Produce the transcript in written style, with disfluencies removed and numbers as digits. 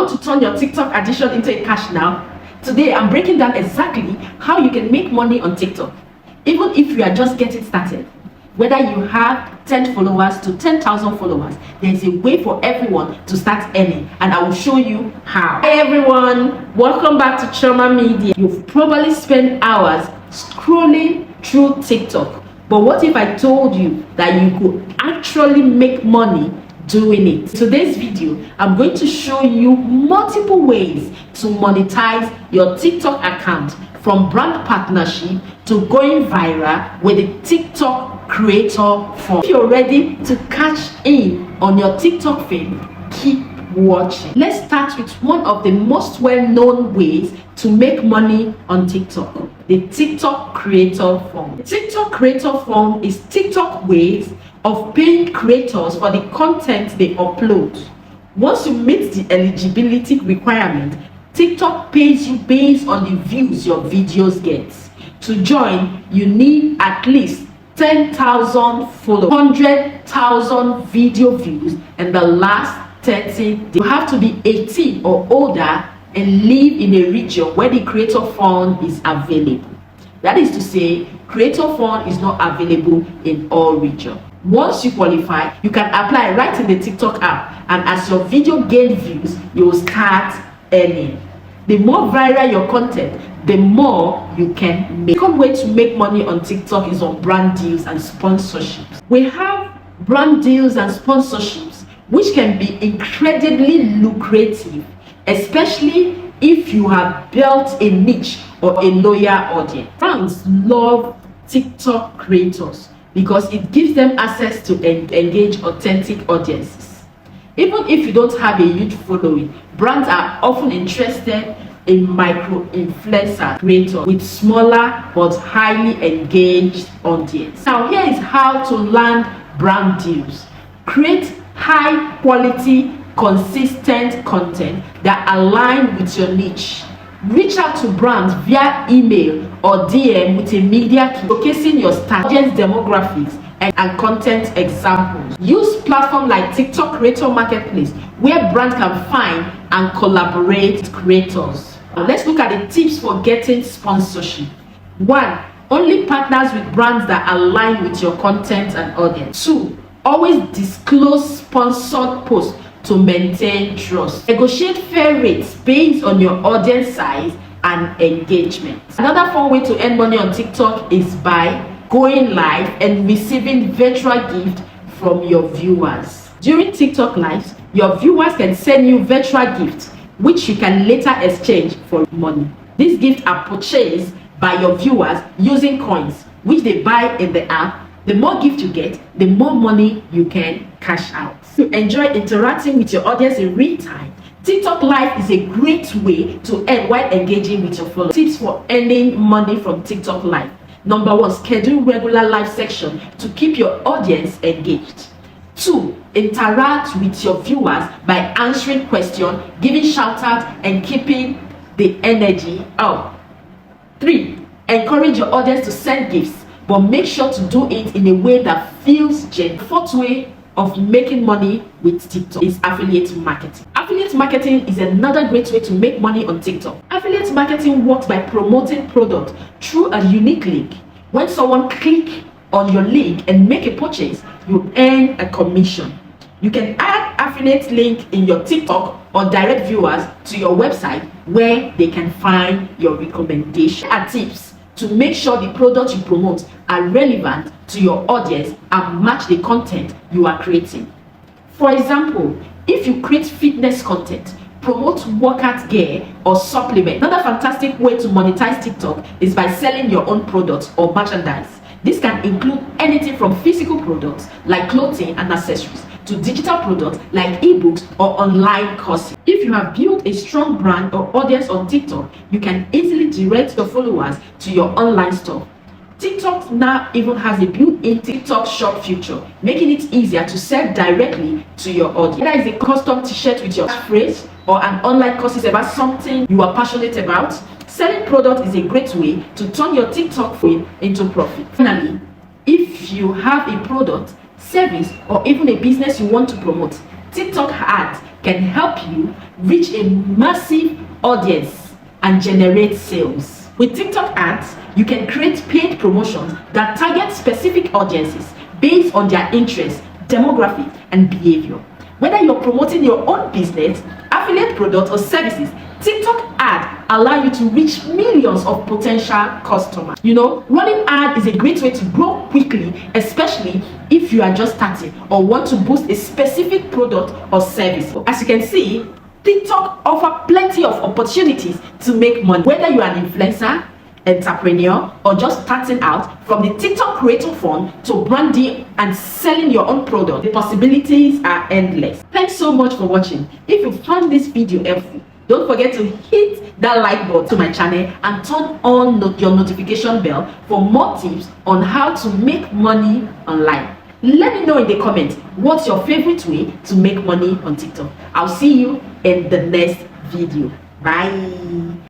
Want to turn your TikTok addiction into a cash now? Today, I'm breaking down exactly how you can make money on TikTok, even if you are just getting started. Whether you have 10 followers to 10,000 followers, there's a way for everyone to start earning, and I will show you how. Hi everyone, welcome back to Chioma Media. You've probably spent hours scrolling through TikTok, but what if I told you that you could actually make money doing it? In today's video, I'm going to show you multiple ways to monetize your TikTok account, from brand partnership to going viral with the TikTok creator fund. If you're ready to cash in on your TikTok fame, keep watching. Let's start with one of the most well-known ways to make money on TikTok: the TikTok creator fund. The TikTok creator fund is TikTok ways of paying creators for the content they upload. Once you meet the eligibility requirement, TikTok pays you based on the views your videos get. To join, you need at least 10,000 followers, 100,000 video views in the last 30 days. You have to be 18 or older and live in a region where the creator fund is available. That is to say, creator fund is not available in all regions. Once you qualify, you can apply right in the TikTok app, and as your video gains views, you will start earning. The more viral your content, the more you can make. The second way to make money on TikTok is on brand deals and sponsorships. We have brand deals and sponsorships which can be incredibly lucrative, especially if you have built a niche or a loyal audience. Brands love TikTok creators because it gives them access to engage authentic audiences. Even if you don't have a huge following, brands are often interested in micro-influencer creators with smaller but highly engaged audience. Now, here is how to land brand deals. Create high-quality, consistent content that align with your niche. Reach out to brands via email or DM with a media key, showcasing your audience demographics and content examples. Use platforms like TikTok Creator Marketplace, where brands can find and collaborate with creators. Now, let's look at the tips for getting sponsorship. 1. Only partners with brands that align with your content and audience. 2. Always disclose sponsored posts to maintain trust. Negotiate fair rates based on your audience size and engagement. Another fun way to earn money on TikTok is by going live and receiving virtual gifts from your viewers. During TikTok lives, your viewers can send you virtual gifts which you can later exchange for money. These gifts are purchased by your viewers using coins which they buy in the app. The more gifts you get, the more money you can cash out. To enjoy interacting with your audience in real time, TikTok Live is a great way to earn while engaging with your followers. Tips for earning money from TikTok Live. Number 1, schedule regular live section to keep your audience engaged. 2, interact with your viewers by answering questions, giving shout outs, and keeping the energy up. 3, encourage your audience to send gifts, but make sure to do it in a way that feels genuine. 4th way of making money with TikTok is affiliate marketing. Affiliate marketing is another great way to make money on TikTok. Affiliate marketing works by promoting product through a unique link. When someone clicks on your link and make a purchase, you earn a commission. You can add affiliate link in your TikTok or direct viewers to your website where they can find your recommendation. And tips to make sure the products you promote are relevant to your audience and match the content you are creating. For example, if you create fitness content, promote workout gear or supplement. Another fantastic way to monetize TikTok is by selling your own products or merchandise. This can include anything from physical products like clothing and accessories to digital products like ebooks or online courses. If you have built a strong brand or audience on TikTok, you can easily direct your followers to your online store. TikTok now even has a built-in TikTok shop feature, making it easier to sell directly to your audience. Whether it's a custom t-shirt with your phrase or an online course about something you are passionate about, selling product is a great way to turn your TikTok fame into profit. Finally, if you have a product, service, or even a business you want to promote, TikTok ads can help you reach a massive audience and generate sales. With TikTok ads, you can create paid promotions that target specific audiences based on their interests, demographics, and behavior. Whether you're promoting your own business, affiliate products, or services, TikTok ads allow you to reach millions of potential customers. You know, running ads is a great way to grow quickly, especially if you are just starting or want to boost a specific product or service. As you can see, TikTok offers plenty of opportunities to make money. Whether you are an influencer, entrepreneur, or just starting out, from the TikTok creator fund to branding and selling your own product, the possibilities are endless. Thanks so much for watching. If you found this video helpful, don't forget to hit that like button to my channel and turn on your notification bell for more tips on how to make money online. Let me know in the comments what's your favorite way to make money on TikTok. I'll see you in the next video. Bye.